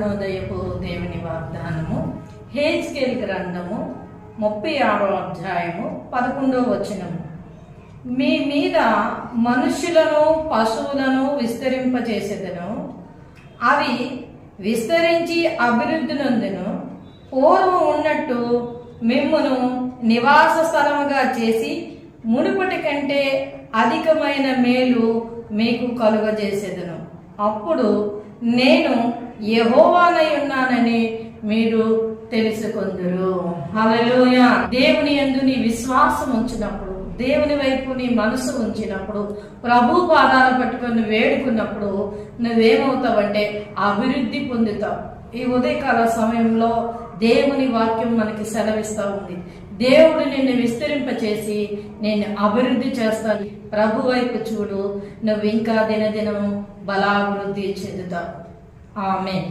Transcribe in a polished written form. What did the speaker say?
ఉదయపు దేవుని వాగ్దానము హెజ్కేలు గ్రంథము 36వ అధ్యాయము 11వ వచనము. మీ మీద మనుష్యులను పశువులను విస్తరింపజేసేదను, అవి విస్తరించి అభివృద్ధి నొందెను. పూర్వం ఉన్నట్టు మిమ్మును నివాస స్థలముగా చేసి మునుపటి కంటే అధికమైన మేలు మీకు కలుగజేసేదను. అప్పుడు నేను యెహోవానై ఉన్నానని మీరు తెలుసుకొందురు. హల్లెలూయా. దేవుని యందు నీ విశ్వాసం ఉంచినప్పుడు, దేవుని వైపు నీ మనసు ఉంచినప్పుడు, ప్రభు పాదాలు పట్టుకొని వేడుకున్నప్పుడు నువ్వేమవుతావంటే అభివృద్ధి పొందుతావు. ఈ ఉదయకాల సమయంలో దేవుని వాక్యం మనకి సెలవిస్తూ ఉంది. దేవుడు నిన్ను విస్తరింపచేసి నేను అభివృద్ధి చేస్తాను. ప్రభు వైపు చూడు, నువ్వు ఇంకా దినదినము బలాభివృద్ధి చెందుతావు. ఆమేన్.